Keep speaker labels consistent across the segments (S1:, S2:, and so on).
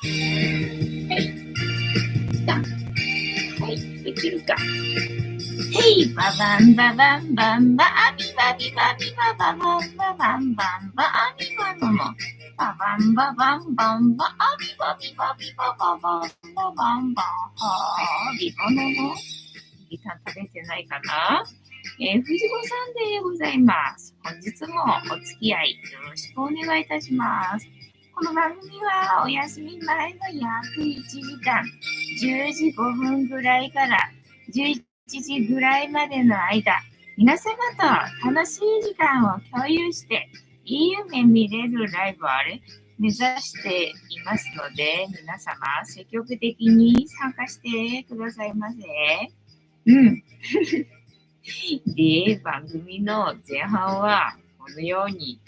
S1: はい。来た。はい。できるか。へい、ババンババンバンバアミバビバビバババンババンバンバアミバノノ。ババンババンバンバアミバビバビバババンババンバンハービバノノ。ギター食べてないかな。藤子さんでございます。本日もお付き合いよろしくお願いいたします。この番組はお休み前の約1時間、10時5分ぐらいから11時ぐらいまでの間、皆様と楽しい時間を共有して、いい夢見れるライブを目指していますので、皆様積極的に参加してくださいませ。うん。で、番組の前半は、このように、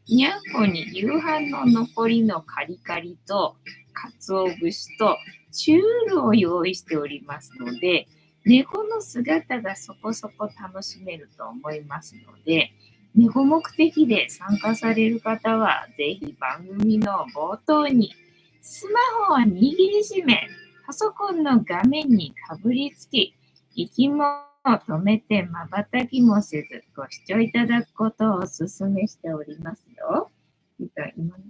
S1: にゃんこに夕飯の残りのカリカリと、鰹節と、チュールを用意しておりますので、猫の姿がそこそこ楽しめると思いますので、猫目的で参加される方は、ぜひ番組の冒頭に、スマホを握りしめ、パソコンの画面にかぶりつき、息も止めて瞬きもせずご視聴いただくことをお勧めしておりますよ。今の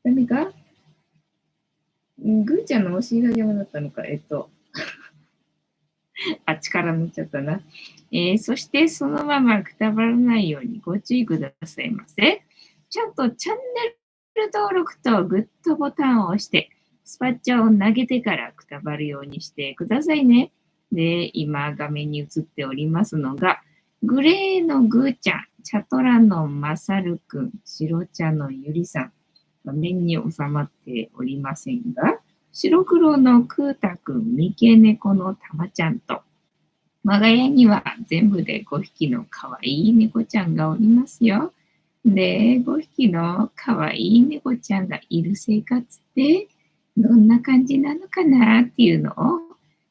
S1: 何かぐーちゃんのお尻が邪魔だったのか。あっちから乗っちゃったな。そしてそのままくたばらないようにご注意くださいませ。ちゃんとチャンネル登録とグッドボタンを押して、スパッチャを投げてからくたばるようにしてくださいね。で、今画面に映っておりますのが、グレーのぐーちゃん、チャトラのまさるくん、白茶のゆりさん、画面に収まっておりませんが、白黒のクータくん、三毛猫のたまちゃんと、我が家には全部で5匹のかわいい猫ちゃんがおりますよ。で、5匹のかわいい猫ちゃんがいる生活ってどんな感じなのかなっていうのを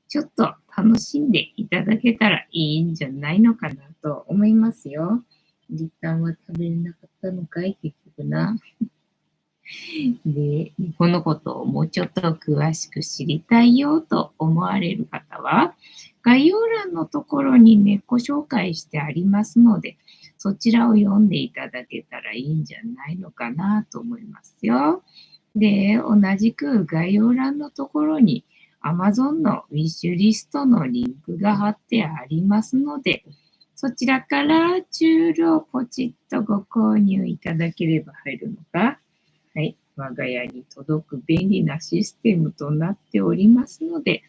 S1: ちょっと楽しんでいただけたらいいんじゃないのかなと思いますよ。リターンは食べれなかったのかい結局な。で、このことをもうちょっと詳しく知りたいよと思われる方は、概要欄のところに猫紹介してありますので、そちらを読んでいただけたらいいんじゃないのかなと思いますよ。で、同じく概要欄のところに Amazon のウィッシュリストのリンクが貼ってありますので、そちらからチュールをポチッとご購入いただければ入るのか。はい。我が家に届く便利なシステムとなっておりますので、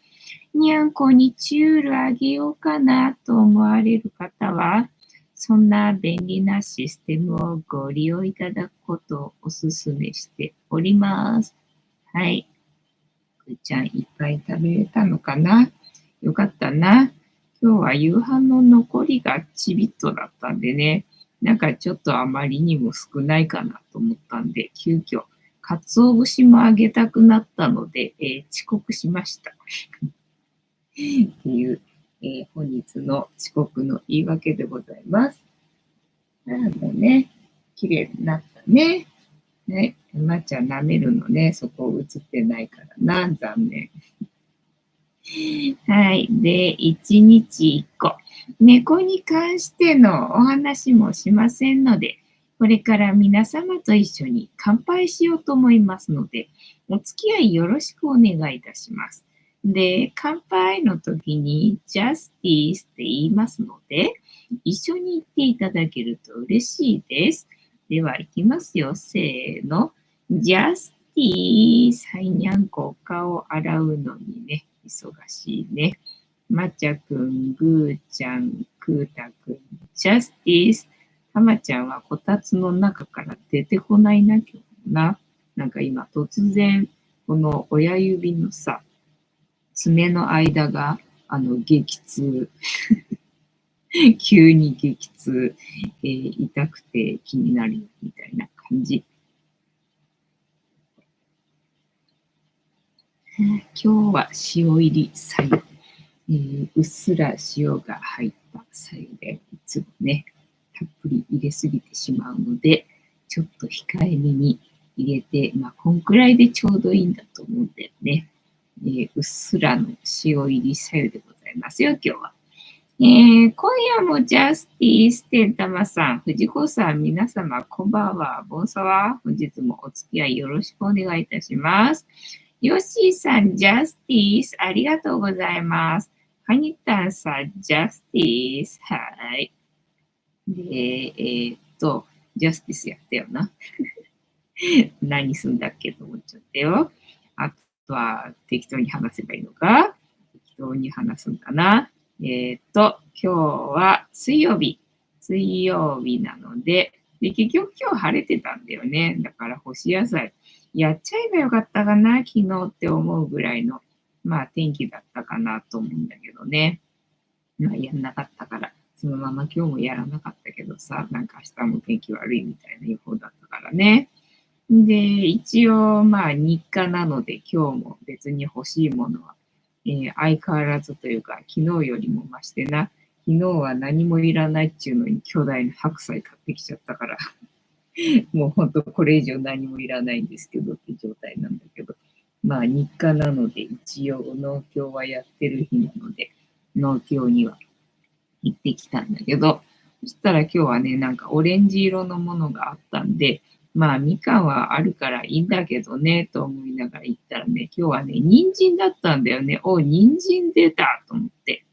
S1: にゃんこにチュールあげようかなと思われる方は、そんな便利なシステムをご利用いただくことをお勧めしております。はい。くーちゃんいっぱい食べれたのかな。よかったな。今日は夕飯の残りがちびっとだったんでね、なんかちょっとあまりにも少ないかなと思ったんで、急遽、鰹節もあげたくなったので、遅刻しました。っていう、本日の遅刻の言い訳でございます。なんだね、綺麗になったね。ね、まっちゃん舐めるのね、そこ映ってないからな、残念。はい。で、1日1個。猫に関してのお話もしませんので、これから皆様と一緒に乾杯しようと思いますので、お付き合いよろしくお願いいたします。で、乾杯の時に Justice って言いますので、一緒に言っていただけると嬉しいです。では、いきますよ。せーの。Justice。はい、にゃんこ、お顔洗うのにね。忙しいね。まちゃくん、ぐーちゃん、くーたくん、ジャスティス。たまちゃんはこたつの中から出てこないな、今日な。なんか今突然、この親指のさ、爪の間が、激痛。急に激痛、痛くて気になるみたいな感じ。今日は塩入り白湯。うっすら塩が入った白湯で、いつもね。たっぷり入れすぎてしまうので、ちょっと控えめに入れて、こんくらいでちょうどいいんだと思うんだよね。うっすらの塩入りさゆでございますよ、今日は。今夜もジャスティス、テンタマさん、藤子さん、皆様、こんばんは、ボンサワ。本日もお付き合いよろしくお願いいたします。ヨッシーさん、ジャスティス、ありがとうございます。ハニタンさん、ジャスティス、はい。で、ジャスティスやったよな。何すんだっけと思っちゃったよ。あとは適当に話せばいいのか適当に話すんだな。今日は水曜日。水曜日なので、結局今日晴れてたんだよね。だから干し野菜、やっちゃえばよかったかな、昨日って思うぐらいの、天気だったかなと思うんだけどね。やんなかったから、そのまま今日もやらなかったけどさ、なんか明日も天気悪いみたいな予報だったからね。で、一応、日課なので、今日も別に欲しいものは、相変わらずというか、昨日よりも増してな、昨日は何もいらないっていうのに巨大な白菜買ってきちゃったから、もうほんとこれ以上何もいらないんですけどって状態なんだけど、日課なので、一応農協はやってる日なので、農協には行ってきたんだけど、そしたら今日はね、なんかオレンジ色のものがあったんで、みかんはあるからいいんだけどね、と思いながら行ったらね、今日はね、人参だったんだよね。人参出たと思って。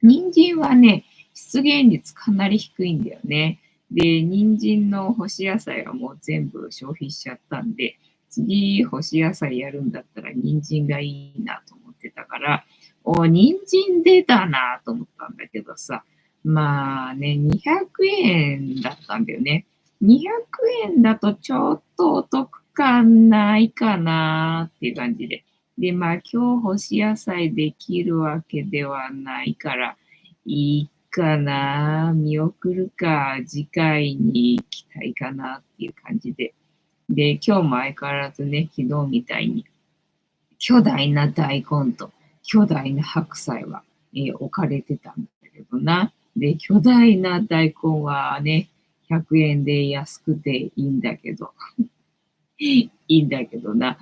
S1: 人参はね、出現率かなり低いんだよね。で、人参の干し野菜はもう全部消費しちゃったんで、次干し野菜やるんだったら人参がいいなと思ってたから、人参出たなと思ったんだけどさ、200円だったんだよね。200円だとちょっとお得感ないかなっていう感じで。で、今日干し野菜できるわけではないから、いいかな、見送るか、次回に行きたいかなっていう感じで。で、今日も相変わらずね、昨日みたいに巨大な大根と巨大な白菜は、置かれてたんだけどな。で、巨大な大根はね、100円で安くていいんだけど、いいんだけどな。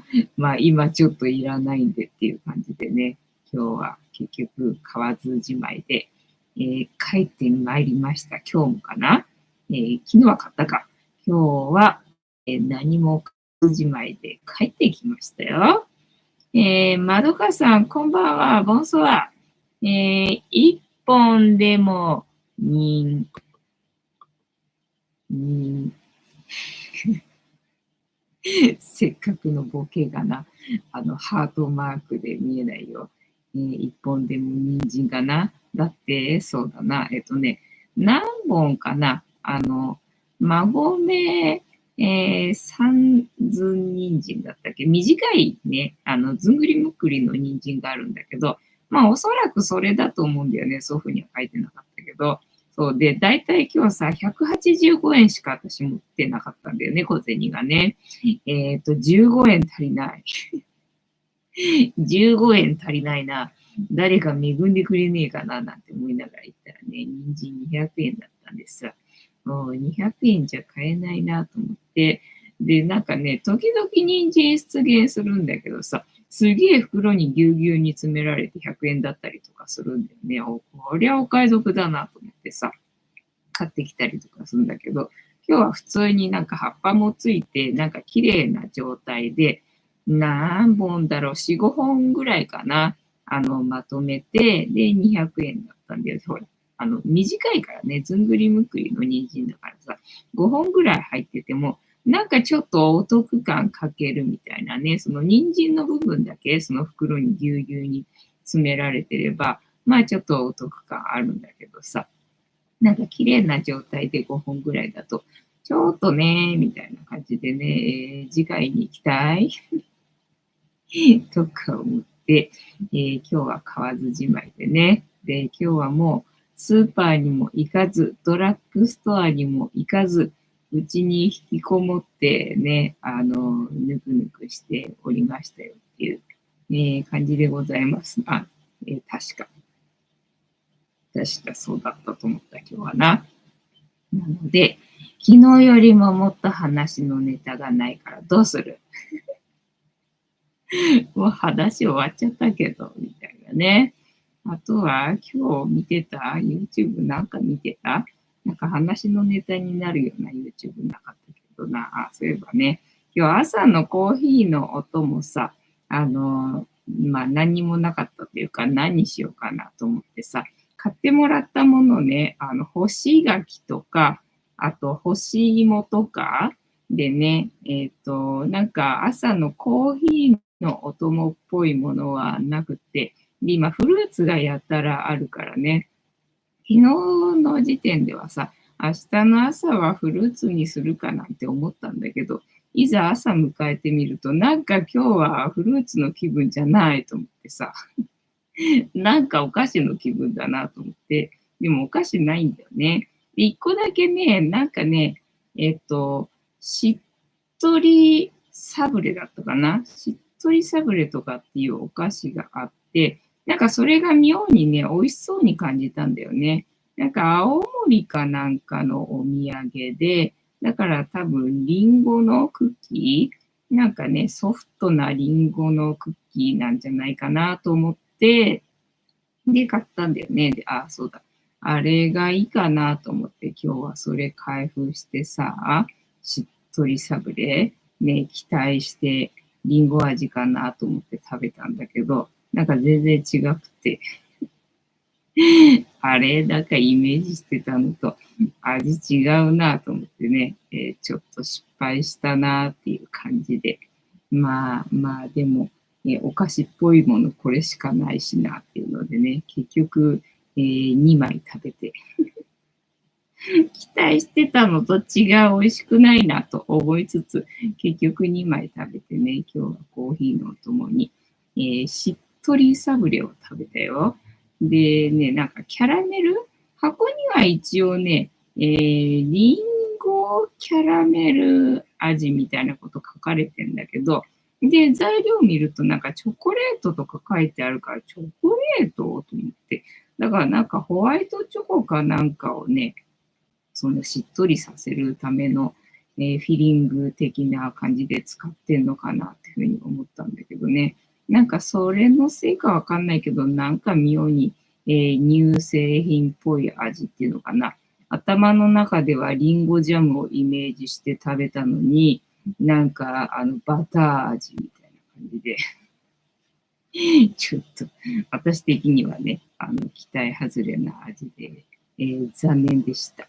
S1: 今ちょっといらないんでっていう感じでね、今日は結局買わずじまいで、帰ってまいりました。今日もかな、昨日は買ったか。今日は、何も買わずじまいで帰ってきましたよ。まどかさん、こんばんは。ボンソワ。一本でも、にせっかくのボケがな、ハートマークで見えないよ。一本でも人参かな。だって、そうだな。何本かな。馬込、三寸人参だったっけ、短いね、ずんぐりむっくりの人参があるんだけど、おそらくそれだと思うんだよね。祖父には書いてなかったけど。そうで、だいたい今日さ、185円しか私持ってなかったんだよね、小銭がね。15円足りない。15円足りないな。誰か恵んでくれねえかななんて思いながら言ったらね、人参200円だったんです。もう200円じゃ買えないなと思って、で、なんかね、時々人参出現するんだけどさ、すげえ袋にぎゅうぎゅうに詰められて100円だったりとかするんだよね。こりゃお買い得だなと思ってさ、買ってきたりとかするんだけど、今日は普通になんか葉っぱもついて、なんか綺麗な状態で、何本だろう、4、5本ぐらいかな。まとめて、で、200円だったんで、ほら、短いからね、ずんぐりむっくりの人参だからさ、5本ぐらい入ってても、なんかちょっとお得感かけるみたいなね、その人参の部分だけ、その袋にぎゅうぎゅうに詰められてれば、ちょっとお得感あるんだけどさ、なんか綺麗な状態で5本ぐらいだと、ちょっとね、みたいな感じでね、次回に行きたいとか思って、今日は買わずじまいでね。で、今日はもうスーパーにも行かず、ドラッグストアにも行かず、うちに引きこもってね、ぬくぬくしておりましたよっていう、感じでございます。確かそうだったと思った、今日はな。なので、昨日よりももっと話のネタがないからどうする？もう話終わっちゃったけど、みたいなね。あとは、今日見てた YouTube なんか見てたなんか話のネタになるような YouTube なかったけどな。あ、そういえばね、今日朝のコーヒーの音もさ、何にもなかったというか、何にしようかなと思ってさ、買ってもらったものね、干し柿とか、あと干し芋とか、でね、なんか朝のコーヒーのお供っぽいものはなくて、で、今フルーツがやったらあるからね、昨日の時点ではさ、明日の朝はフルーツにするかなんて思ったんだけど、いざ朝迎えてみると、なんか今日はフルーツの気分じゃないと思ってさ、なんかお菓子の気分だなと思って、でもお菓子ないんだよね。で、一個だけね、なんかね、しっとりサブレだったかな、しっとりサブレとかっていうお菓子があって、なんかそれが妙にね、美味しそうに感じたんだよね。なんか青森かなんかのお土産で、だから多分リンゴのクッキー、なんかね、ソフトなリンゴのクッキーなんじゃないかなと思って、で、買ったんだよね。で、あ、そうだ。あれがいいかなと思って、今日はそれ開封してさ、しっとりサブレ、ね、期待して、リンゴ味かなと思って食べたんだけど、なんか全然違くて、あれ、だかイメージしてたのと味違うなと思ってね、ちょっと失敗したなっていう感じで。まあでも、お菓子っぽいものこれしかないしなっていうのでね、結局、2枚食べて、期待してたのと違う、美味しくないなと思いつつ、結局2枚食べてね、今日はコーヒーのお供に、しっとりサブレを食べたよ。でね、なんかキャラメル箱には一応ね、リンゴキャラメル味みたいなこと書かれてんだけど、で、材料見るとなんかチョコレートとか書いてあるから、チョコレートと思って。だからなんかホワイトチョコかなんかをね、そのしっとりさせるための、フィリング的な感じで使ってんのかなっていうふうに思ったんだけどね。なんかそれのせいかわかんないけど、なんか妙に、乳製品っぽい味っていうのかな。頭の中ではリンゴジャムをイメージして食べたのに、なんかバター味みたいな感じで、ちょっと私的にはね、期待外れな味で、残念でした。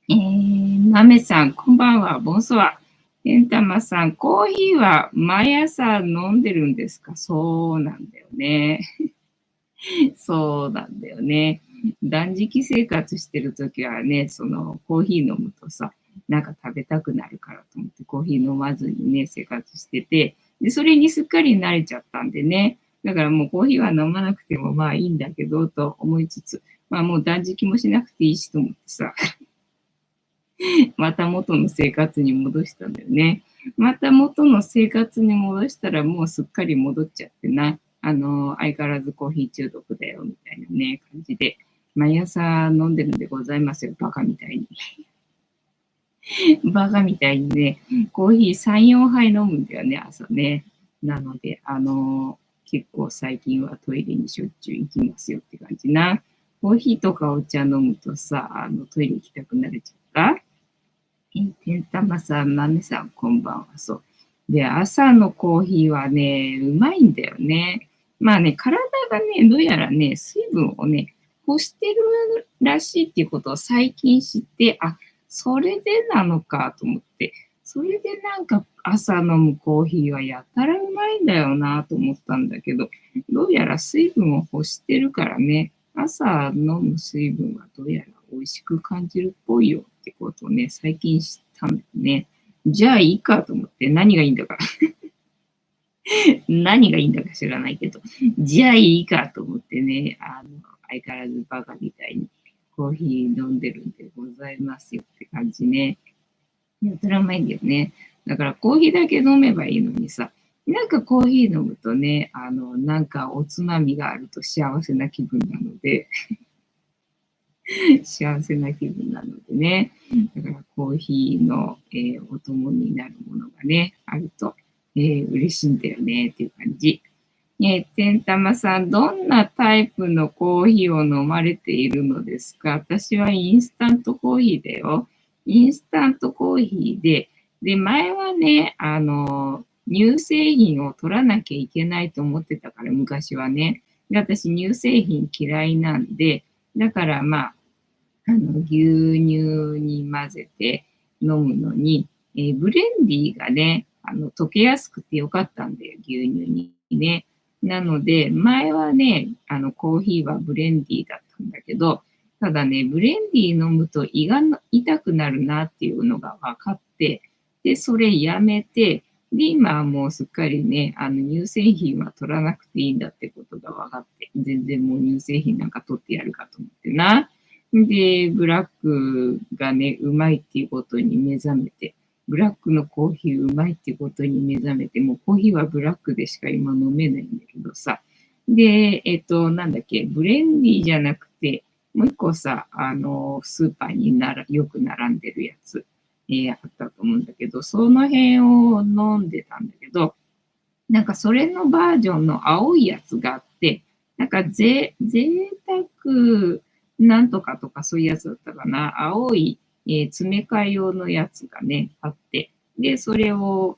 S1: なめさん、こんばんは、ボンソワ。エンタマさん、コーヒーは毎朝飲んでるんですか？そうなんだよね。そうなんだよね。断食生活してるときはね、そのコーヒー飲むとさ、なんか食べたくなるからと思ってコーヒー飲まずにね、生活してて、で、それにすっかり慣れちゃったんでね、だからもうコーヒーは飲まなくてもまあいいんだけど、と思いつつ、まあもう断食もしなくていいしと思ってさ、また元の生活に戻したんだよね。また元の生活に戻したらもうすっかり戻っちゃってな。相変わらずコーヒー中毒だよみたいなね、感じで。毎朝飲んでるんでございますよ、バカみたいに。バカみたいにね、コーヒー3、4杯飲むんだよね、朝ね。なので、結構最近はトイレにしょっちゅう行きますよって感じな。コーヒーとかお茶飲むとさ、トイレ行きたくなれちゃった。てんたまさん、まめさん、こんばんは。そう。で、朝のコーヒーはね、うまいんだよね。まあね、体がね、どうやらね、水分をね、欲してるらしいっていうことを最近知って、あ、それでなのかと思って、それでなんか朝飲むコーヒーはやたらうまいんだよなと思ったんだけど、どうやら水分を欲してるからね、朝飲む水分はどうやら美味しく感じるっぽいよってことをね、最近知ったんだよね。じゃあいいかと思って、何がいいんだか何がいいんだか知らないけど、じゃあいいかと思ってね、相変わらずバカみたいにコーヒー飲んでるんでございますよって感じね。やたらうまいんだよね。だからコーヒーだけ飲めばいいのにさ、なんかコーヒー飲むとね、なんかおつまみがあると幸せな気分なので、幸せな気分なのでね。だからコーヒーの、お供になるものがね、あると、嬉しいんだよねっていう感じ。てんたまさん、どんなタイプのコーヒーを飲まれているのですか？私はインスタントコーヒーだよ。インスタントコーヒーで、前はね、乳製品を取らなきゃいけないと思ってたから、昔はね。で、私、乳製品嫌いなんで、だからまあ、牛乳に混ぜて飲むのに、ブレンディーがね、溶けやすくてよかったんだよ、牛乳にね。なので、前はね、コーヒーはブレンディーだったんだけど、ただね、ブレンディー飲むと胃が痛くなるなっていうのが分かって、で、それやめて、で、今はもうすっかりね、乳製品は取らなくていいんだってことが分かって、全然もう乳製品なんか取ってやるかと思ってな。で、ブラックがね、うまいっていうことに目覚めて、ブラックのコーヒーうまいっていうことに目覚めて、もうコーヒーはブラックでしか今飲めないんだけどさ。で、なんだっけ、ブレンディーじゃなくて、もう一個さ、スーパーによく並んでるやつ、あったと思うんだけど、その辺を飲んでたんだけど、なんかそれのバージョンの青いやつがあって、なんか贅沢なんとかとかそういうやつだったかな。青い、詰め替え用のやつがね、あって、で、それ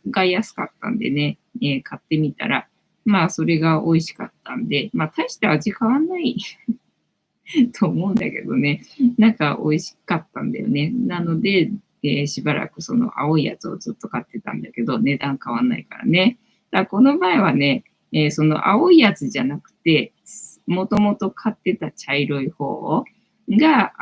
S1: が安かったんでね、買ってみたら、まあそれが美味しかったんで、まあ大して味変わんないと思うんだけどね、なんか美味しかったんだよね。なので、しばらくその青いやつをずっと買ってたんだけど、値段変わんないからね。だからこの前はね、その青いやつじゃなくて、もともと買ってた茶色い方が、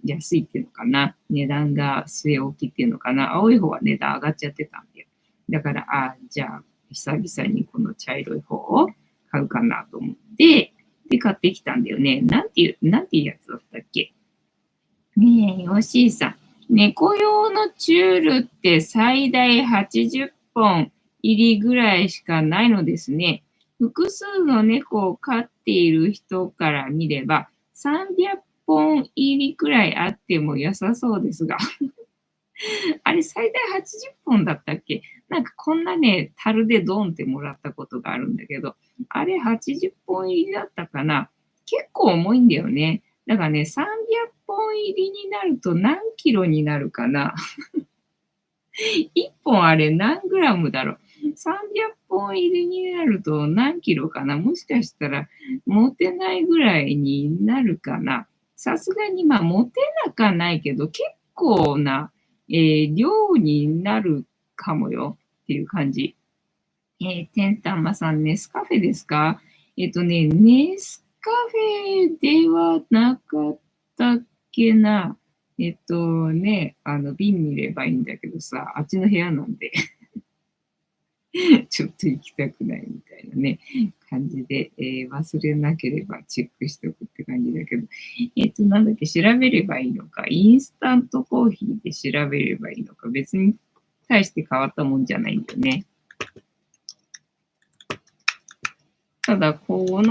S1: 安いっていうのかな。値段が据え置きっていうのかな。青い方は値段上がっちゃってたんだよ。だから、じゃあ、久々にこの茶色い方を買うかなと思って、で、買ってきたんだよね。なんていうやつだったっけ？ねえ、よしーさん。猫用のチュールって最大80本入りぐらいしかないのですね。複数の猫を飼っている人から見れば、300本入りくらいあっても良さそうですが。あれ最大80本だったっけ？なんかこんなね、樽でドンってもらったことがあるんだけど、あれ80本入りだったかな？結構重いんだよね。だからね、300本入りになると何キロになるかな？1本あれ何グラムだろう？ 300 本入りになると何キロかな？もしかしたら持てないぐらいになるかな？さすがにまあ持てなかないけど、結構な、量になるかもよっていう感じ。てんたまさん、ネスカフェですか？ネスカフェではなかったっけな。瓶見ればいいんだけどさ、あっちの部屋なんでちょっと行きたくないみたいなね、感じで、忘れなければチェックしておくって感じだけど、なんだっけ、調べればいいのか、インスタントコーヒーで調べればいいのか、別に大して変わったもんじゃないんだよね。ただ、こ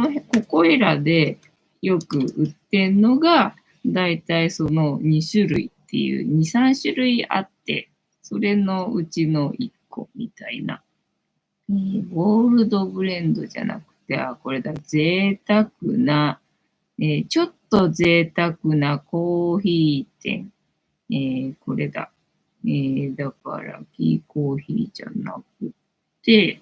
S1: こいらでよく売ってんのが、だいたいその2種類っていう、2、3種類あって、それのうちの1個みたいな。ゴールドブレンドじゃなくて、これだ、贅沢な、ちょっと贅沢なコーヒー店。これだ。だから、キーコーヒーじゃなくて、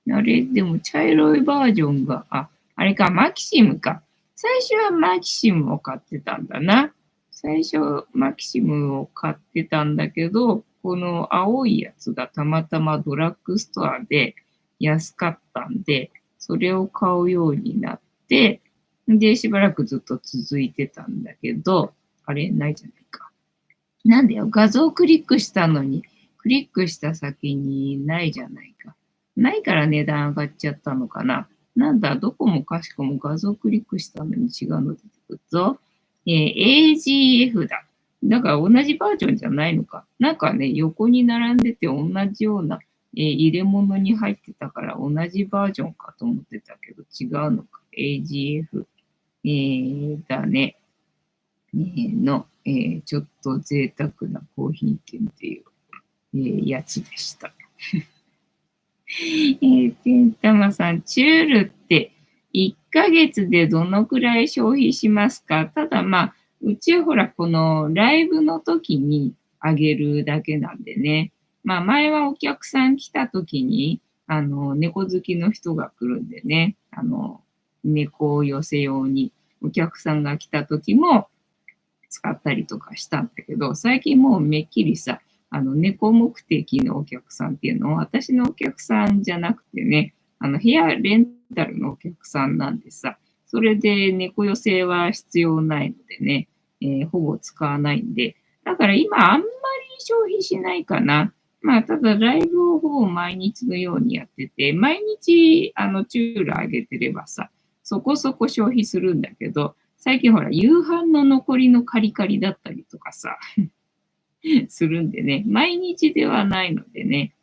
S1: あれ、でも茶色いバージョンが、あれか、マキシムか。最初はマキシムを買ってたんだな。最初、マキシムを買ってたんだけど、この青いやつがたまたまドラッグストアで安かったんで、それを買うようになって、で、しばらくずっと続いてたんだけど、あれ、ないじゃないか。なんだよ、画像クリックしたのに、クリックした先にないじゃないか。ないから値段上がっちゃったのかな。なんだ、どこもかしこも画像クリックしたのに違うの出てくるぞ。AGF だ。だから同じバージョンじゃないのか。なんかね、横に並んでて同じような、入れ物に入ってたから同じバージョンかと思ってたけど違うのか。AGF、だね。ちょっと贅沢なコーヒー券っていう、やつでした。てんたまさん、チュールって1ヶ月でどのくらい消費しますか？ただまあ、うちはほら、このライブの時にあげるだけなんでね。まあ、前はお客さん来た時に、猫好きの人が来るんでね、猫を寄せ用にお客さんが来た時も使ったりとかしたんだけど、最近もうめっきりさ、猫目的のお客さんっていうのは、私のお客さんじゃなくてね、部屋レンタルのお客さんなんでさ、それで猫寄せは必要ないのでね、ほぼ使わないんで、だから今あんまり消費しないかな。まあ、ただライブをほぼ毎日のようにやってて、毎日、チュールあげてればさ、そこそこ消費するんだけど、最近ほら、夕飯の残りのカリカリだったりとかさ、するんでね、毎日ではないのでね、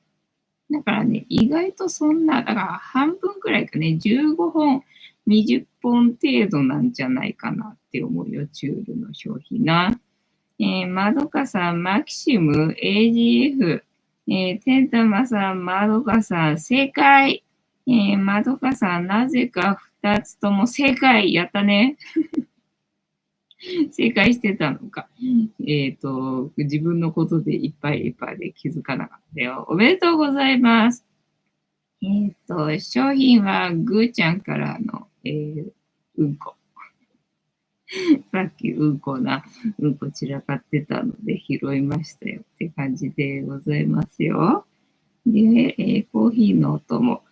S1: だからね、意外とそんな、だから半分くらいかね、15本、20本程度なんじゃないかなって思うよ、チュールの消費な。まどかさん、マキシム、AGF、テンタマさん、まどかさん、正解。まどかさん、なぜか2つとも正解。やったね。正解してたのか。自分のことでいっぱいいっぱいで気づかなかったよ。おめでとうございます。商品はぐーちゃんからの、うんこ。さっきうんこ散らかってたので拾いましたよって感じでございますよ。で、コーヒーの音も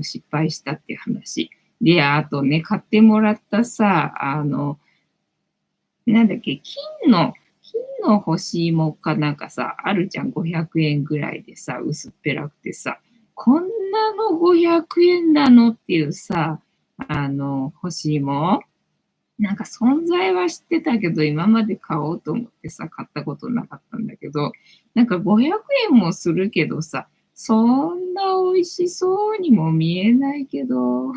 S1: 失敗したっていう話。で、あとね、買ってもらったさ、なんだっけ、金の干し芋かなんかさ、あるじゃん、500円ぐらいでさ、薄っぺらくてさ、こんなの500円なのっていうさ、干し芋なんか存在は知ってたけど、今まで買おうと思ってさ、買ったことなかったんだけど、なんか500円もするけどさ、そんな美味しそうにも見えないけど、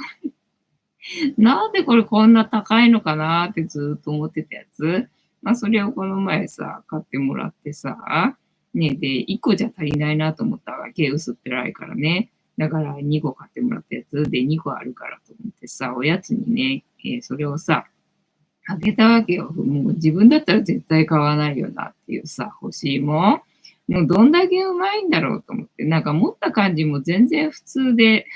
S1: なんでこれこんな高いのかなってずっと思ってたやつ。まあ、それをこの前さ、買ってもらってさ、ね、で、1個じゃ足りないなと思ったわけ。薄っぺらいからね。だから2個買ってもらったやつで2個あるからと思ってさ、おやつにね、それをさ、あげたわけよ。もう自分だったら絶対買わないよなっていうさ、欲しいもん。もうどんだけうまいんだろうと思って、なんか持った感じも全然普通で、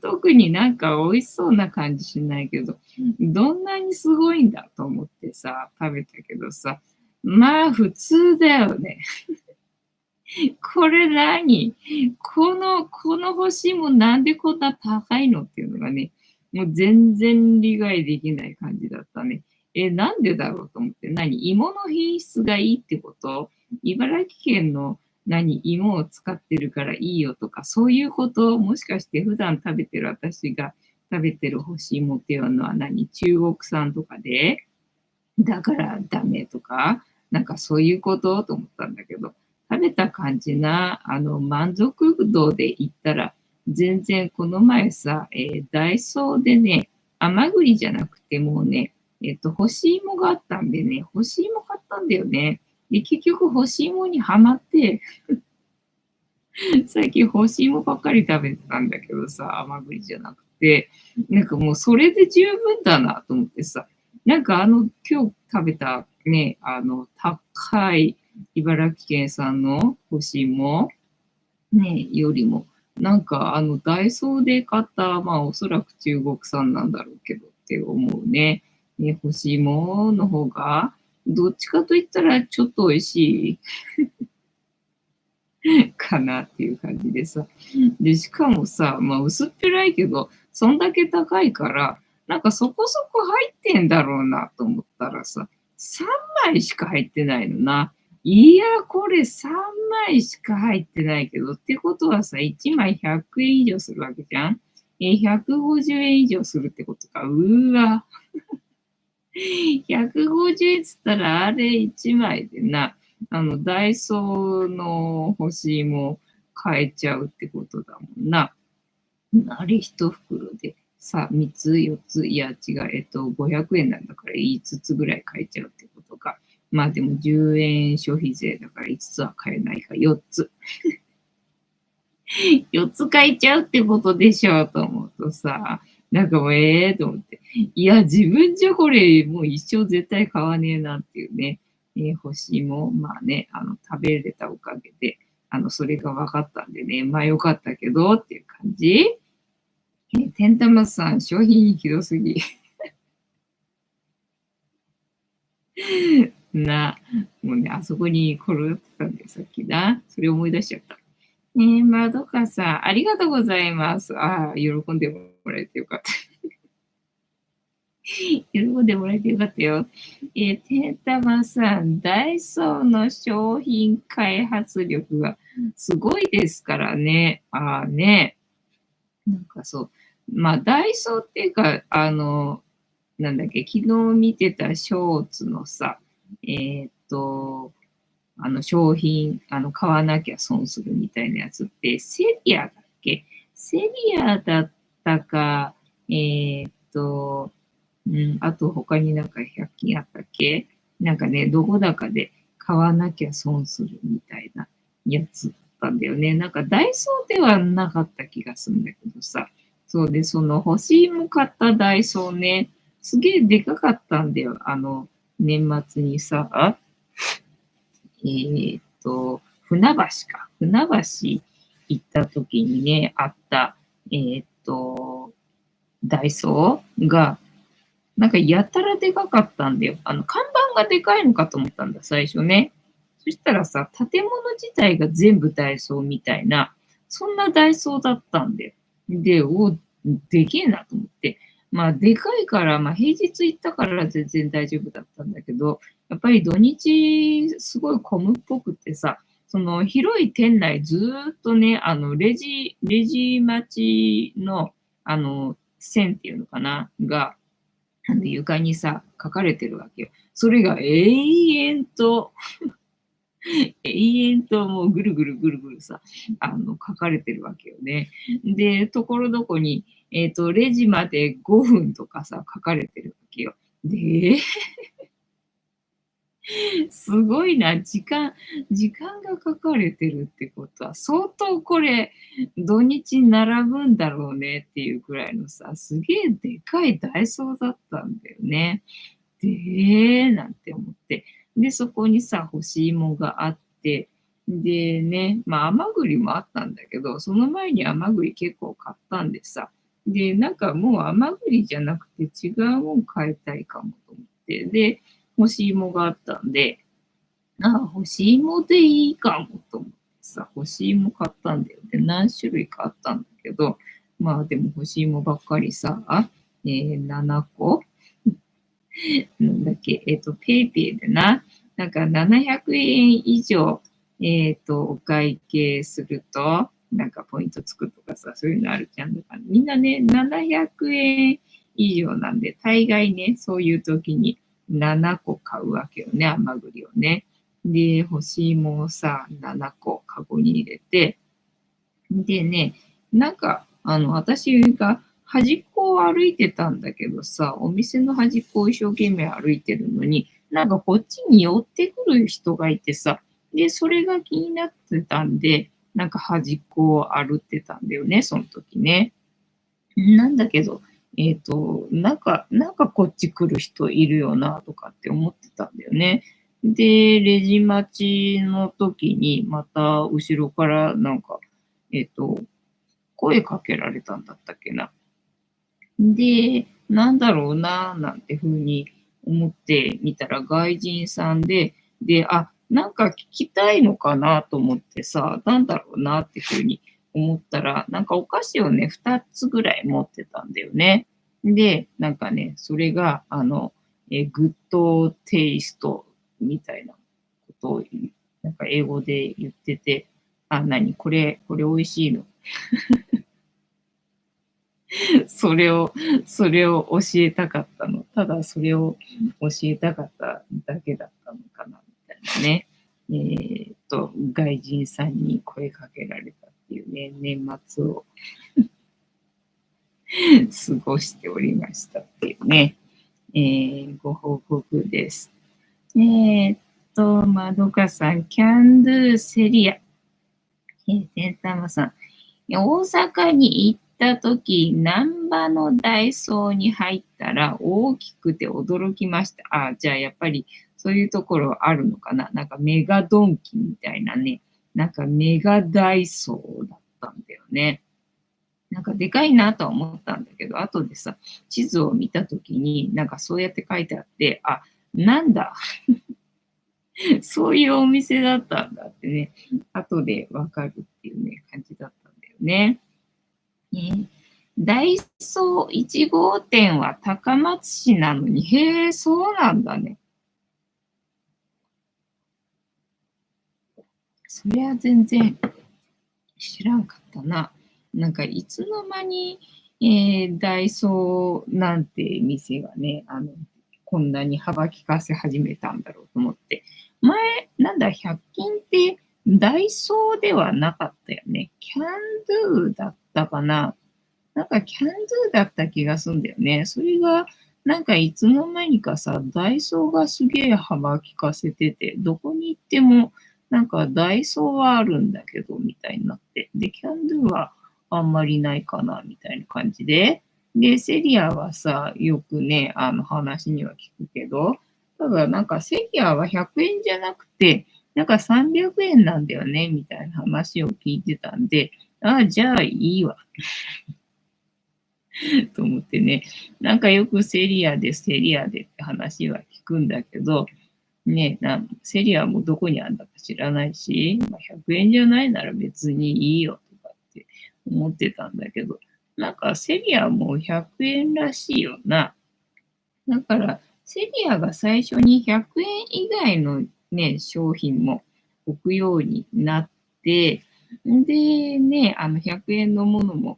S1: 特になんか美味しそうな感じしないけど、どんなにすごいんだと思ってさ、食べたけどさ、まあ普通だよね。これ何この欲しいもんなんでこんな高いのっていうのがね、もう全然理解できない感じだったね。なんでだろうと思って、芋の品質がいいってこと？茨城県の芋を使ってるからいいよとか、そういうこと？もしかして普段食べてる私が食べてる干し芋っていうのは中国産とかで、だからダメとか、なんかそういうことと思ったんだけど、食べた感じな、満足度で言ったら、全然この前さ、ダイソーでね、甘栗じゃなくてもうね、干し芋があったんでね、干し芋買ったんだよね。で、結局干し芋にはまって、最近干し芋ばっかり食べてたんだけどさ、甘栗じゃなくて、なんかもうそれで十分だなと思ってさ、なんか今日食べたね、高い茨城県産の干し芋ね、よりも、なんかダイソーで買った、まあおそらく中国産なんだろうけどって思うね。ね、干し芋の方が、どっちかといったらちょっと美味しいかなっていう感じでさ。で、しかもさ、まあ薄っぺらいけど、そんだけ高いから、なんかそこそこ入ってんだろうなと思ったらさ、3枚しか入ってないのな。いや、これ3枚しか入ってないけど、ってことはさ、1枚100円以上するわけじゃん。150円以上するってことか。うーわ。150円っつったら、あれ1枚でな、ダイソーの干し芋買えちゃうってことだもんな。あれ一袋でさ、3つ、4つ、いや違う、500円なんだから5つぐらい買えちゃうってことか。まあでも10円消費税だから5つは買えないか、4つ。4つ買えちゃうってことでしょうと思うとさ、なんかもうと思って。いや、自分じゃこれもう一生絶対買わねえなっていうね。欲しいも、まあね、食べれたおかげで、それが分かったんでね、まあよかったけどっていう感じ。天玉さん、商品ひどすぎ。もうね、あそこに転がってたんだよ、さっきな。それ思い出しちゃった。ねえ、まどかさん、ありがとうございます。ああ、喜んでもらえてよかった。喜んでもらえてよかったよ。てんたまさん、ダイソーの商品開発力がすごいですからね。ああね。なんかそう。まあ、ダイソーっていうか、なんだっけ、昨日見てたショーツのさ、えーっと、商品、買わなきゃ損するみたいなやつって、セリアだっけ？セリアだったか、えーっと、あと他になんか100均あったっけ？なんかね、どこだかで買わなきゃ損するみたいなやつだったんだよね。なんかダイソーではなかった気がするんだけどさ。そうで、その欲しいも買ったダイソーね、すげえでかかったんだよ。年末にさ、船橋か。船橋行った時にね、あった、ダイソーが、なんかやたらでかかったんだよ。看板がでかいのかと思ったんだ、最初ね。そしたらさ、建物自体が全部ダイソーみたいな、そんなダイソーだったんだよ。で、でけえなと思って。まあ、でかいから、まあ、平日行ったから全然大丈夫だったんだけど、やっぱり土日すごい混むっぽくってさ、その広い店内ずーっとね、レジ待ちの、線っていうのかな、が、床にさ、書かれてるわけよ。それが永遠ともうぐるぐるぐるぐるさ、書かれてるわけよね。で、ところどこに、レジまで5分とかさ、書かれてるわけよ。で、すごいな、時間が書かれてるってことは、相当これ、土日並ぶんだろうねっていうくらいのさ、すげえでかいダイソーだったんだよね。なんて思って。で、そこにさ、干し芋があって、でね、まあ、甘栗もあったんだけど、その前に甘栗結構買ったんでさ、で、なんかもう甘栗じゃなくて違うもん買いたいかもと思って、で、干し芋があったんで、干し芋でいいかもと思ってさ、干し芋買ったんだよね。何種類かあったんだけど、まあでも干し芋ばっかりさ、7個なんだっけ、ペイペイでな、なんか700円以上、お会計すると、なんかポイントつくとかさ、そういうのあるじゃん。だからみんなね、700円以上なんで、大概ね、そういう時に7個買うわけよね、甘栗をね。で、干し芋をさ、7個カゴに入れて、でね、なんか、私が端っこを歩いてたんだけどさ、お店の端っこを一生懸命歩いてるのに、なんかこっちに寄ってくる人がいてさ、で、それが気になってたんで、なんか端っこを歩ってたんだよね、その時ね。なんだけど、なんかこっち来る人いるよなとかって思ってたんだよね。で、レジ待ちの時に、また後ろからなんか、えっと、声かけられたんだったっけな。で、なんだろうな、なんて風に思ってみたら外人さんで、で、なんか聞きたいのかなと思ってさ、なんだろうなって風に思ったら、なんかお菓子をね、2つぐらい持ってたんだよね。で、なんかね、それが、グッドテイストみたいなことを、なんか英語で言ってて、これ美味しいのそれを教えたかったの。ただそれを教えたかっただけだったのかな、みたいなね。外人さんに声かけられたっていうね、年末を過ごしておりましたっていうね、ご報告です。まどかさん、キャンドゥセリア、てんたまさん、大阪に行った時、難波のダイソーに入ったら大きくて驚きました。あ、じゃあやっぱりそういうところあるのかな。なんかメガドンキみたいなね、なんかメガダイソーだったんだよね。なんかでかいなとは思ったんだけど、後でさ、地図を見たときに、なんかそうやって書いてあって、あ、なんだ、そういうお店だったんだってね、後でわかるっていうね、感じだったんだよね。ダイソー1号店は高松市なのに、へえ、そうなんだね。そりゃ全然知らんかったな。なんかいつの間に、ダイソーなんて店がね、こんなに幅利かせ始めたんだろうと思って。前、なんだ、100均ってダイソーではなかったよね。キャンドゥだったかな。なんかキャンドゥだった気がするんだよね。それが、なんかいつの間にかさ、ダイソーがすげえ幅利かせてて、どこに行っても、なんかダイソーはあるんだけど、みたいになって。で、キャンドゥはあんまりないかな、みたいな感じで。で、セリアはさ、よくね、話には聞くけど、ただなんかセリアは100円じゃなくて、なんか300円なんだよね、みたいな話を聞いてたんで、ああ、じゃあいいわ。と思ってね、なんかよくセリアでセリアでって話は聞くんだけど、ね、セリアもどこにあるんだか知らないし、まあ、100円じゃないなら別にいいよとかって思ってたんだけど、なんかセリアも100円らしいよな。だから、セリアが最初に100円以外のね、商品も置くようになって、でね、100円のものも、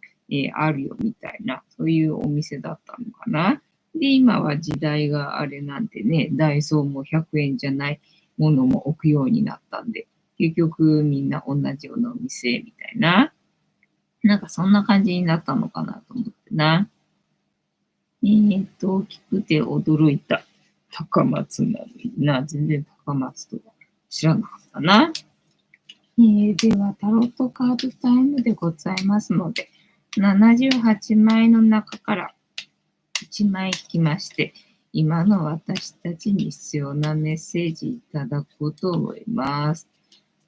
S1: あるよみたいな、そういうお店だったのかな。で、今は時代があれなんでね、ダイソーも100円じゃないものも置くようになったんで、結局みんな同じようなお店みたいな、なんかそんな感じになったのかなと思ってな。大きくて驚いた。高松なのにな。全然高松とは知らなかったな。では、タロットカードタイムでございますので、78枚の中から1枚引きまして、今の私たちに必要なメッセージいただこうと思います。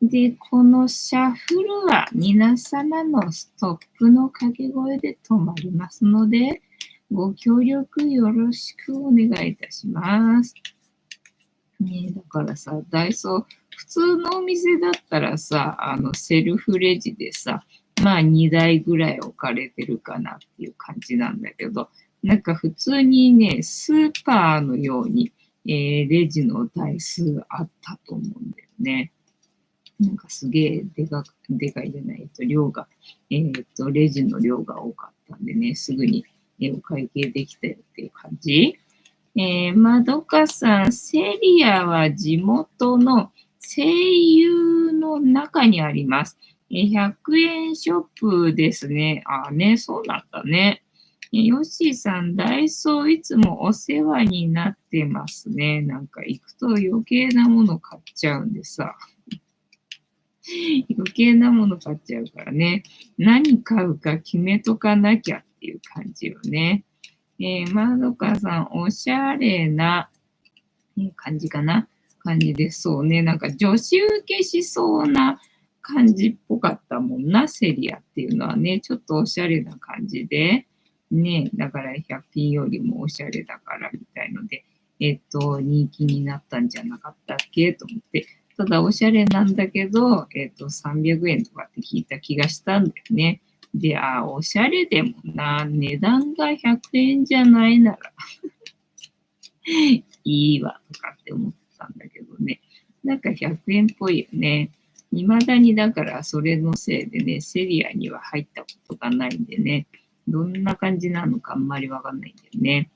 S1: で、このシャッフルは皆様のストップの掛け声で止まりますので、ご協力よろしくお願いいたします。ね、だからさ、ダイソー、普通のお店だったらさ、セルフレジでさ、まあ2台ぐらい置かれてるかなっていう感じなんだけど、なんか普通にね、スーパーのように、レジの台数あったと思うんだよね。なんかすげえでかいじゃないと、量が、レジの量が多かったんでね、すぐに、お会計できたよっていう感じ。まどかさん、セリアは地元の声優の中にあります。100円ショップですね。あね、そうなんだね。ヨッシーさん、ダイソーいつもお世話になってますね。なんか行くと余計なもの買っちゃうんでさ。余計なもの買っちゃうからね。何買うか決めとかなきゃっていう感じよね。まどかさん、おしゃれな、感じかな。感じです。そうね。なんか女子受けしそうな感じっぽかったもんな、セリアっていうのはね。ちょっとおしゃれな感じで。ね、だから100均よりもおしゃれだからみたいので、人気になったんじゃなかったっけと思って。ただおしゃれなんだけど、300円とかって聞いた気がしたんだよね。で、おしゃれでもな、値段が100円じゃないならいいわとかって思ってたんだけどね。なんか100円っぽいよね。未だにだからそれのせいでね、セリアには入ったことがないんでね、どんな感じなのかあんまりわかんないんだよね。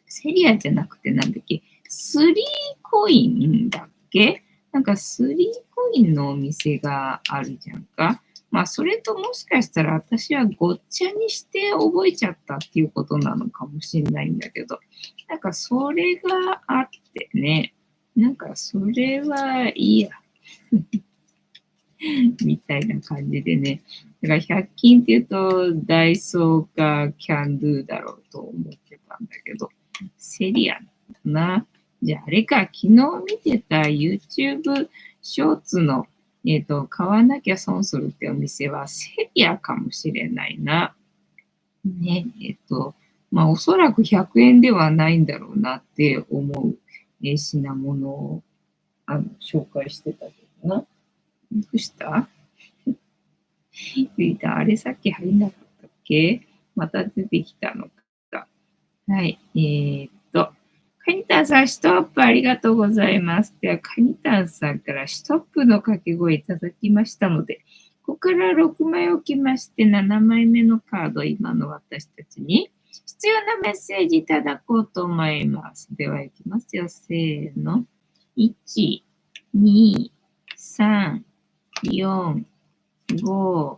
S1: セリアじゃなくてなんだっけ、スリーコインだっけ、なんかスリーコインのお店があるじゃんか。それともしかしたら私はごっちゃにして覚えちゃったっていうことなのかもしれないんだけど、なんかそれがあってね、なんかそれはいいや、みたいな感じでね。だから100均って言うと、ダイソーかキャンドゥだろうと思ってたんだけど、セリアなんだな。じゃああれか、昨日見てた YouTube ショーツの、買わなきゃ損するってお店はセリアかもしれないな。ね、おそらく100円ではないんだろうなって思う、品物を紹介してたけどな。どうしたリーダー、あれさっき入んなかったっけ？また出てきたのか。はい。カニタンさん、ストップありがとうございます。では、カニタンさんからストップの掛け声いただきましたので、ここから6枚置きまして、7枚目のカード、今の私たちに必要なメッセージいただこうと思います。では、いきますよ。せーの。1、2、3、4、5、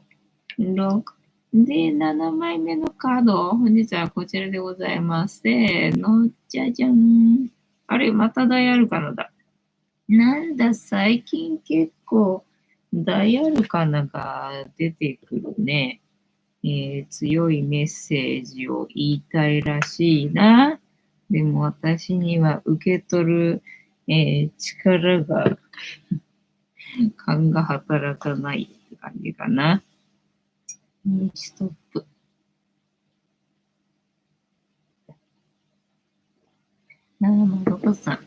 S1: 6。で、7枚目のカード、本日はこちらでございます。せーの、じゃじゃん。あれ、またダイアルカナだ。なんだ、最近結構、ダイアルカナが出てくるね。強いメッセージを言いたいらしいな。でも私には受け取る、力が、勘が働かないって感じかな。ストップ。703。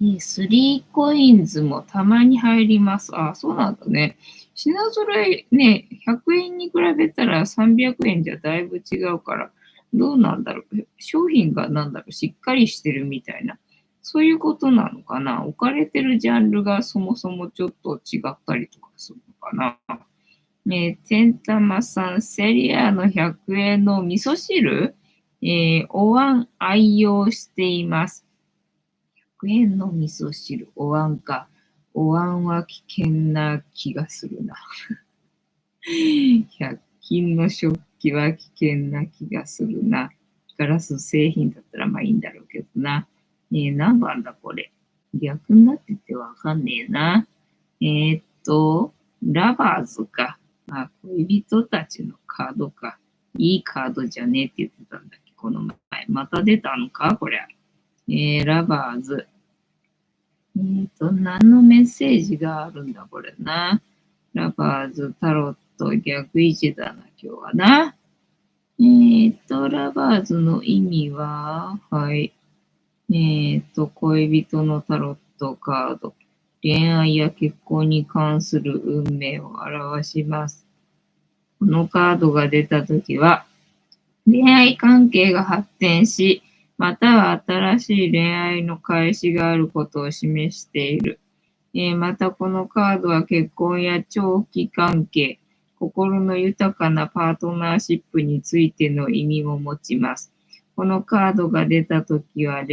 S1: 3コインズもたまに入ります。あ、そうなんだね。品揃えね、100円に比べたら300円じゃだいぶ違うから、どうなんだろう。商品がなんだろう、しっかりしてるみたいな。そういうことなのかな。置かれてるジャンルがそもそもちょっと違ったりとかするのかな。天玉さん、セリアの100円の味噌汁、お椀愛用しています。100円の味噌汁、お椀か。お椀は危険な気がするな。100均の食器は危険な気がするな。ガラス製品だったらまあいいんだろうけどな。何番だこれ。逆になっててわかんねえな。ラバーズか。恋人たちのカードか。いいカードじゃねえって言ってたんだっけ、この前。また出たのかこれ。ラバーズ。何のメッセージがあるんだ、これな。ラバーズ、タロット、逆位置だな、今日はな。ラバーズの意味は、はい。恋人のタロットカード。恋愛や結婚に関する運命を表します。このカードが出たときは、恋愛関係が発展し、または新しい恋愛の開始があることを示している。またこのカードは結婚や長期関係、心の豊かなパートナーシップについての意味も持ちます。このカードが出たときは、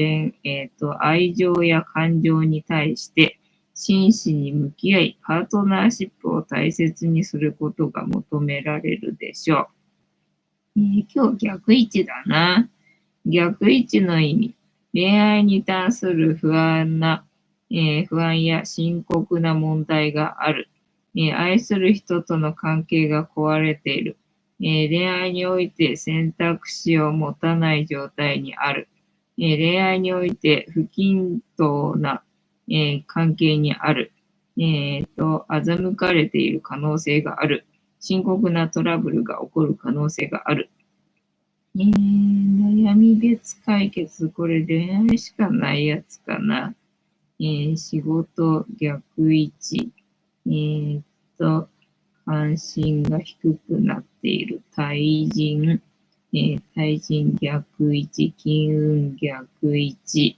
S1: 愛情や感情に対して真摯に向き合い、パートナーシップを大切にすることが求められるでしょう。今日逆位置だな。逆位置の意味。恋愛に関する不安や深刻な問題がある。愛する人との関係が壊れている。恋愛において選択肢を持たない状態にある。恋愛において不均等な、関係にある。欺かれている可能性がある。深刻なトラブルが起こる可能性がある。悩み別解決。これ恋愛しかないやつかな。仕事逆位置。関心が低くなっている。対人。対人逆位置。金運逆位置。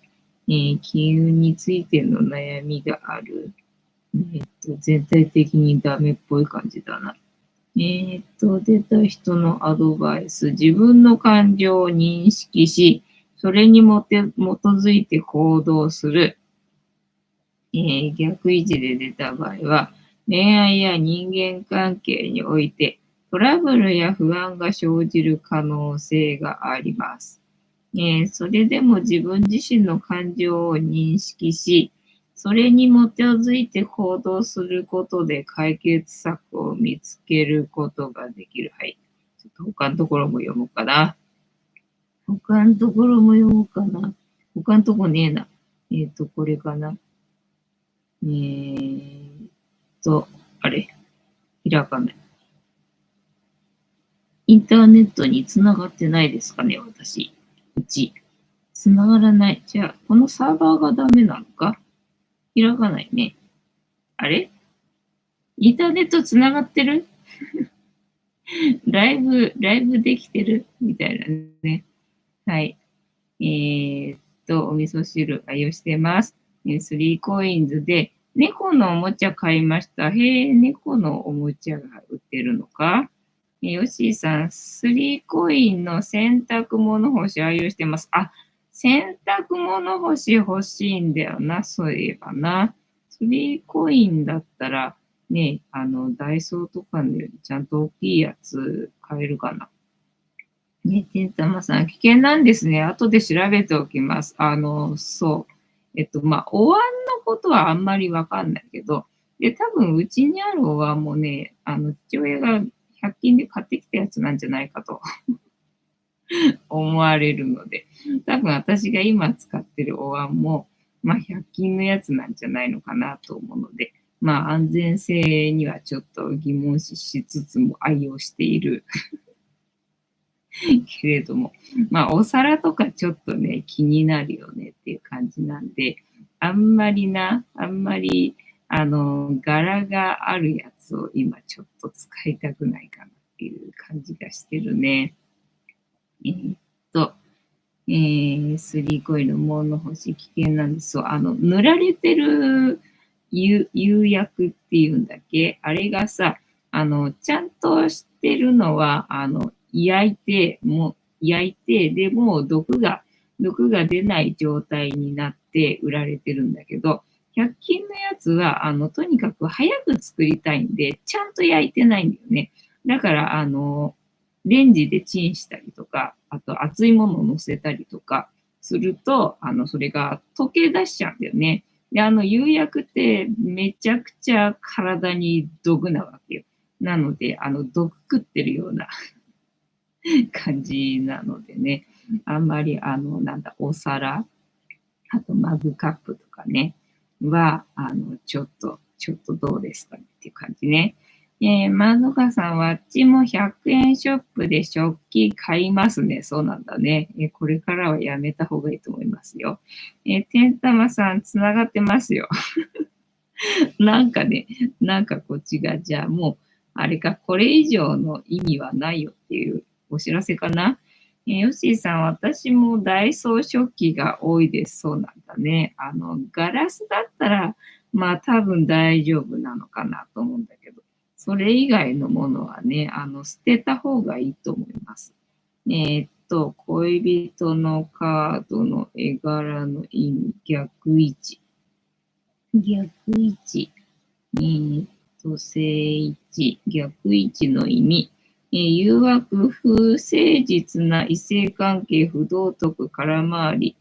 S1: 金運についての悩みがある。全体的にダメっぽい感じだな。出た人のアドバイス。自分の感情を認識し、それに基づいて行動する。逆位置で出た場合は、恋愛や人間関係においてトラブルや不安が生じる可能性があります。それでも自分自身の感情を認識し、それに基づいて行動することで解決策を見つけることができる。はい。ちょっと他のところも読もうかな。他のところも読もうかな。他のとこねえな。これかな。えーっあれ、開かない。インターネットに繋がってないですかね、私。うち。繋がらない。じゃあ、このサーバーがダメなのか？開かないね。あれインターネット繋がってる？ライブできてるみたいなね。はい。お味噌汁愛用してます。スリーコインズで、猫のおもちゃ買いました。へえ、猫のおもちゃが売ってるのか？ヨッシーさん、スリーコインの洗濯物干し愛用してます。あ、洗濯物干し欲しいんだよな、そういえばな。スリーコインだったら、ね、ダイソーとかのよりちゃんと大きいやつ買えるかな。ね、てんたまさん、危険なんですね。後で調べておきます。そう。お椀のことはあんまりわかんないけど、で、多分うちにあるお椀もね、父親が100均で買ってきたやつなんじゃないかと思われるので、多分私が今使ってるお椀も、100均のやつなんじゃないのかなと思うので、安全性にはちょっと疑問視しつつも愛用しているけれども、お皿とかちょっとね、気になるよねっていう感じなんで、あんまり、柄があるやつを今ちょっと使いたくないかなっていう感じがしてるね。えーっと、スリーコイル、物干し危険なんです。そう、塗られてる釉薬っていうんだっけあれがさ、ちゃんとしてるのは、焼いて、でも毒が出ない状態になって売られてるんだけど、100均のやつは、とにかく早く作りたいんで、ちゃんと焼いてないんだよね。だから、レンジでチンしたりとか、あと熱いものを乗せたりとかすると、それが溶け出しちゃうんだよね。で、釉薬ってめちゃくちゃ体に毒なわけよ。なので、毒食ってるような感じなのでね、あんまり、お皿、あとマグカップとかね、は、ちょっとどうですかねっていう感じね。まどかさんは、あっちも100円ショップで食器買いますね。そうなんだね。これからはやめた方がいいと思いますよ。てんたまさん、つながってますよ。なんかね、なんかこっちが、じゃあもう、あれか、これ以上の意味はないよっていうお知らせかな。ヨッシーさん、私もダイソー食器が多いです。そうなんだね。ガラスだったら、多分大丈夫なのかなと思うんだけど、それ以外のものはね、捨てた方がいいと思います。恋人のカードの絵柄の意味、逆位置。逆位置。正位置、逆位置の意味。誘惑、不誠実な異性関係、不道徳、空回り、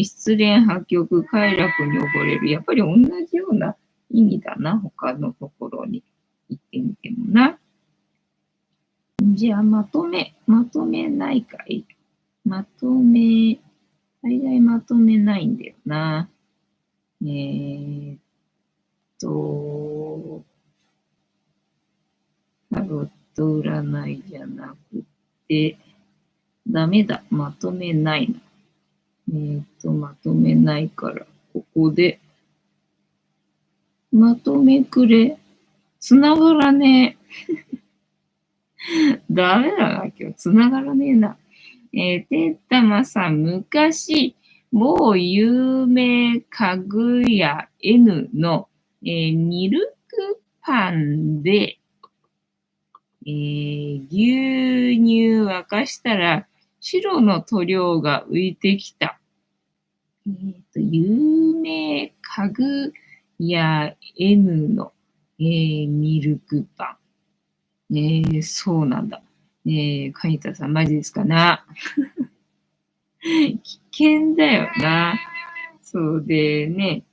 S1: 失恋、破局、快楽に溺れる。やっぱり同じような意味だな、他のところに行ってみてもな。じゃあ、まとめないかい？大概まとめないんだよな。えーっと、タロット占いじゃなくて、ダメだ。まとめないな。まとめないから、ここで、まとめくれ。つながらねえ。ダメだな、今日。つながらねえな。てったまさん、昔、某有名家具屋 N の、ミルクパンで、牛乳沸かしたら白の塗料が浮いてきた。有名家具屋 N のミルクパン。そうなんだ。カニタさん、マジですかな。危険だよな。そうでね、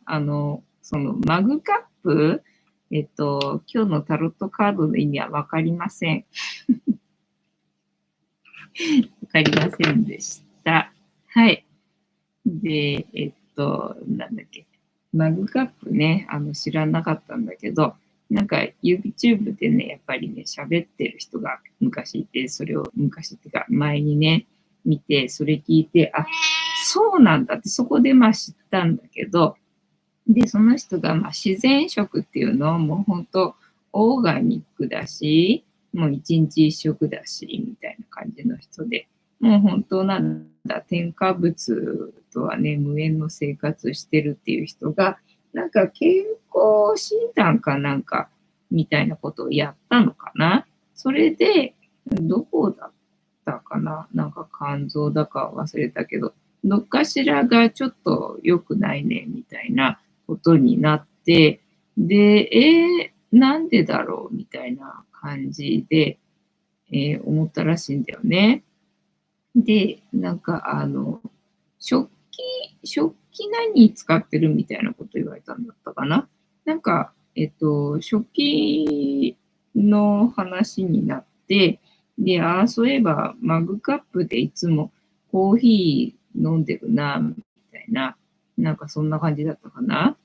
S1: そのマグカップ、今日のタロットカードの意味はわかりません。わかりませんでした。はい。で、なんだっけ。マグカップね、知らなかったんだけど、なんか YouTube でね、やっぱりね、喋ってる人が昔いて、それを昔っていうか前にね、見て、それ聞いて、あ、そうなんだってそこでまあ知ったんだけど、で、その人がまあ自然食っていうのをもう本当オーガニックだし、もう一日一食だし、みたいな感じの人で、もう本当なんだ、添加物とはね、無縁の生活してるっていう人が、なんか健康診断かなんか、みたいなことをやったのかな。それで、どこだったかな、なんか肝臓だか忘れたけど、どっかしらがちょっと良くないね、みたいなことになって、で、なんでだろうみたいな感じで、思ったらしいんだよね。で、なんか食器何に使ってるみたいなこと言われたんだったかな。なんか、食器の話になって、で、ああ、そういえばマグカップでいつもコーヒー飲んでるな、みたいな、なんかそんな感じだったかな。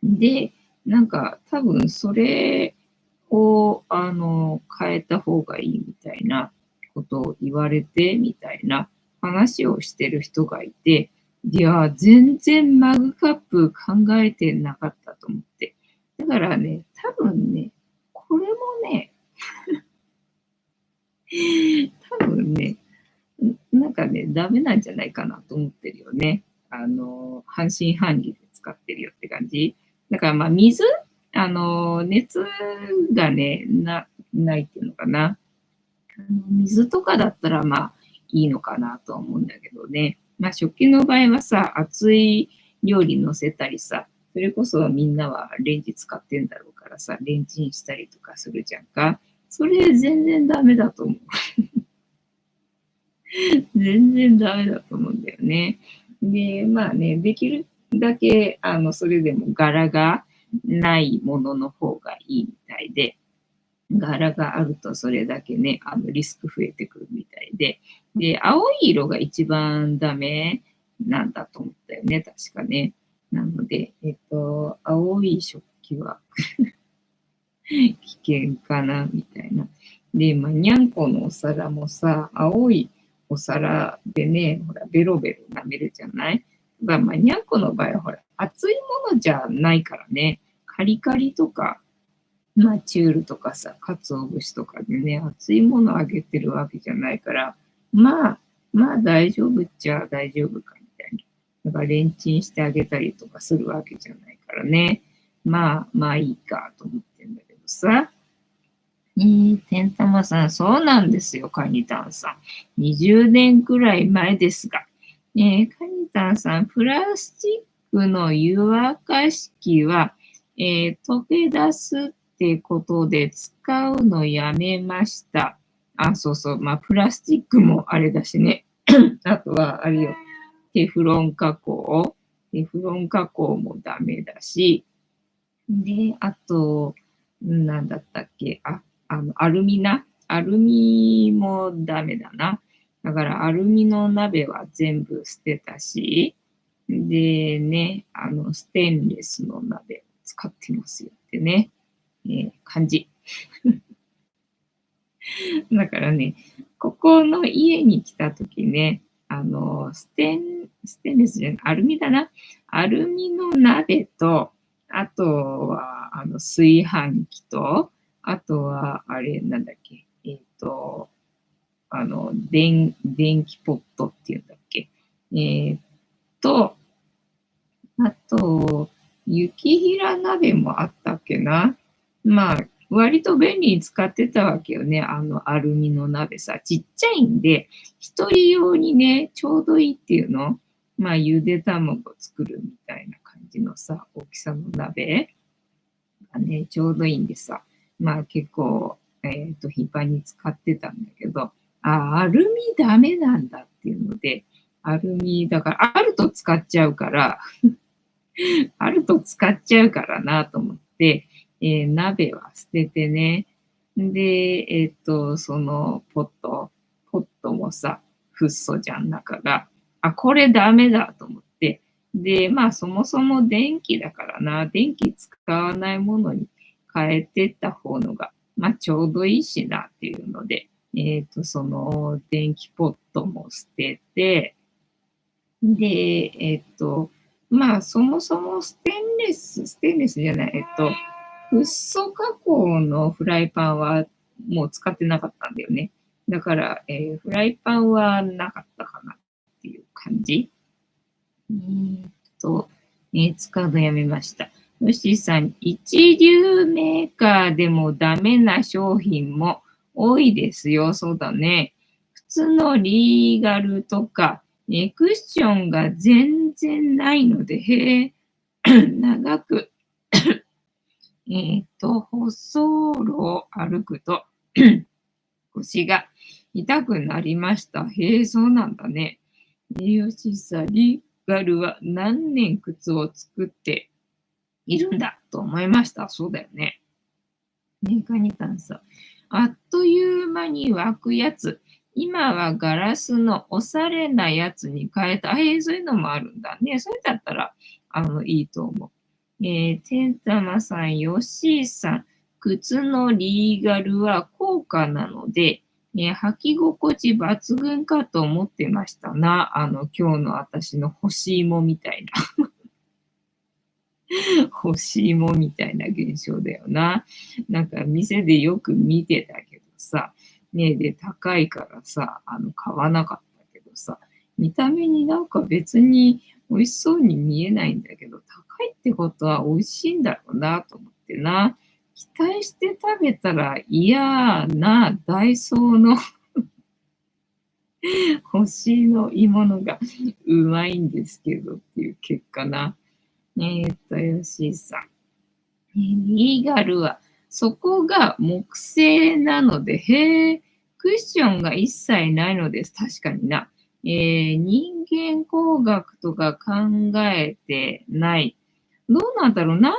S1: で、なんか多分それを変えた方がいいみたいなことを言われてみたいな話をしてる人がいて、いや、全然マグカップ考えてなかったと思って。だからね、多分ね、これもね、多分ね、なんかね、ダメなんじゃないかなと思ってるよね。半信半疑で使ってるよって感じ。だからまあ水熱がね、ないっていうのかな。水とかだったらまあいいのかなとは思うんだけどね。まあ食器の場合はさ、熱い料理乗せたりさ、それこそみんなはレンジ使ってんだろうからさ、レンチンしたりとかするじゃんか。それ全然ダメだと思う。全然ダメだと思うんだよね。で、まあね、できるだけ、それでも柄がないものの方がいいみたいで、柄があるとそれだけね、リスク増えてくるみたいで、で、青い色が一番ダメなんだと思ったよね、確かね。なので、青い食器は危険かな、みたいな。で、まあ、にゃんこのお皿もさ、青いお皿でね、ほら、ベロベロ舐めるじゃない。ただ、まあ、にゃんこの場合は、ほら、熱いものじゃないからね、カリカリとか、まあ、チュールとかさ、鰹節とかでね、熱いものをあげてるわけじゃないから、まあ、まあ大丈夫っちゃ大丈夫かみたいな。だからレンチンしてあげたりとかするわけじゃないからね。まあ、まあいいかと思ってんだけどさ。天玉さん、そうなんですよ、カニタンさん。20年くらい前ですが。カニタンさん、プラスチックの湯沸かし器は、溶け出すってことで使うのやめました。あ、そうそう。まあ、プラスチックもあれだしね。あとは、あれよ、テフロン加工。テフロン加工もダメだし、で、あと、なんだったっけ、アルミな。アルミもダメだな。だからアルミの鍋は全部捨てたし、でね、ステンレスの鍋を使ってますよってね、感じ。だからね、ここの家に来た時ね、ステンレスじゃない、アルミだな。アルミの鍋と、あとは、炊飯器と、あとは、あれ、なんだっけ、電気ポットっていうんだっけ。と、あと、雪平鍋もあったっけな。まあ、割と便利に使ってたわけよね。アルミの鍋さ。ちっちゃいんで、一人用にね、ちょうどいいっていうの。まあ、ゆで卵作るみたいな感じのさ、大きさの鍋ね、ちょうどいいんでさ。まあ結構、頻繁に使ってたんだけど、アルミダメなんだっていうので、アルミ、だからあると使っちゃうから、あると使っちゃうからなと思って、鍋は捨ててね。で、そのポットもさ、フッ素じゃん、中が。これダメだと思って。で、まあ、そもそも電気だからな、電気使わないものに変えてった方のが、まあ、ちょうどいいしなっていうので、その電気ポットも捨てて、で、まあ、そもそもステンレスじゃない、フッ素加工のフライパンはもう使ってなかったんだよね。だから、フライパンはなかったかなっていう感じ。えーっと、使うのやめました。よしさん、一流メーカーでもダメな商品も多いですよ。そうだね。普通のリーガルとか、クッションが全然ないので、長く、舗装路を歩くと腰が痛くなりました。へえ、そうなんだね。よしさ、リーガルは何年靴を作っているんだと思いました。そうだよね。メカニタンさん。あっという間に湧くやつ。今はガラスのおしゃれなやつに変えた。そういうのもあるんだね。それだったら、いいと思う。てんたまさん、よしさん。靴のリーガルは高価なので、履き心地抜群かと思ってましたな。今日の私の干し芋みたいな。干し芋みたいな現象だよな。なんか店でよく見てたけどさ、ねで、高いからさ、買わなかったけどさ、見た目になんか別に美味しそうに見えないんだけど、高いってことは美味しいんだろうなと思ってな。期待して食べたら嫌なダイソーの干し芋のがうまいんですけどっていう結果な。よしさん。リーガルは、そこが木製なので、クッションが一切ないのです。確かにな。人間工学とか考えてない。どうなんだろうな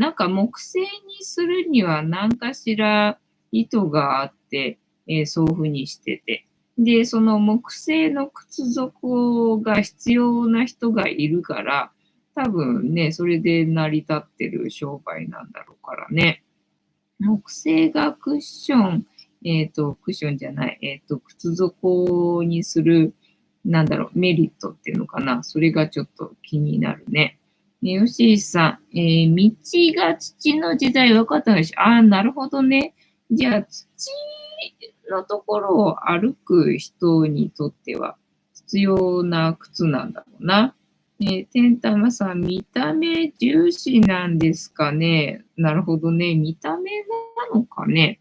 S1: んか木製にするには何かしら意図があって、そういうふうにしてて。で、その木製の靴底が必要な人がいるから、多分ね、それで成り立ってる商売なんだろうからね。木製がクッション、クッションじゃない、靴底にする、なんだろう、メリットっていうのかな。それがちょっと気になるね。よしさん、道が土の時代分かったのし、なるほどね。じゃあ、土のところを歩く人にとっては必要な靴なんだろうな。てんたまさん、見た目重視なんですかね。なるほどね。見た目なのかね。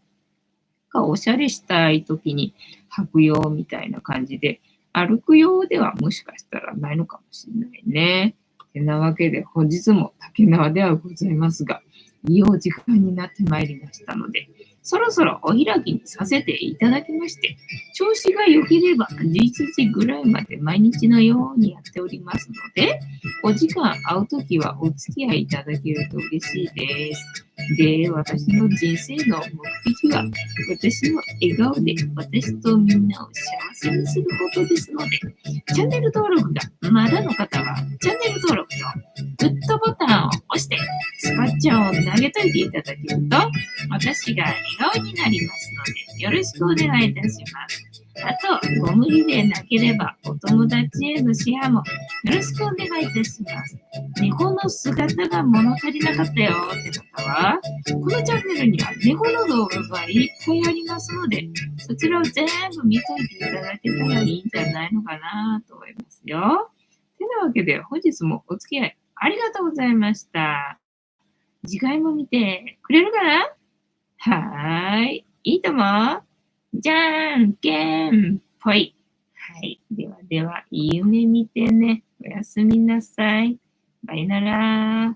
S1: おしゃれしたい時に履くよみたいな感じで、歩く用ではもしかしたらないのかもしれないね。てなわけで、本日も竹縄ではございますが、いいお時間になってまいりましたので、そろそろお開きにさせていただきまして、調子が良ければ11時ぐらいまで毎日のようにやっておりますので、お時間合うときはお付き合いいただけると嬉しいです。で、私の人生の目的は、私の笑顔で私とみんなを幸せにすることですので、チャンネル登録がまだの方は、チャンネル登録とグッドボタンを押して、スパッチャーを投げといていただけると、私が笑顔になりますので、よろしくお願いいたします。あと、ご無理でなければ、お友達へのシェアもよろしくお願いいたします。猫の姿が物足りなかったよって方は、このチャンネルには猫の動画がいっぱいありますので、そちらを全部見といていただけたらいいんじゃないのかなと思いますよ。てなわけで、本日もお付き合いありがとうございました。次回も見てくれるかな？はーい。いいとも。じゃんけんぽい。はい。ではでは、いい夢見てね。おやすみなさい。バイなら。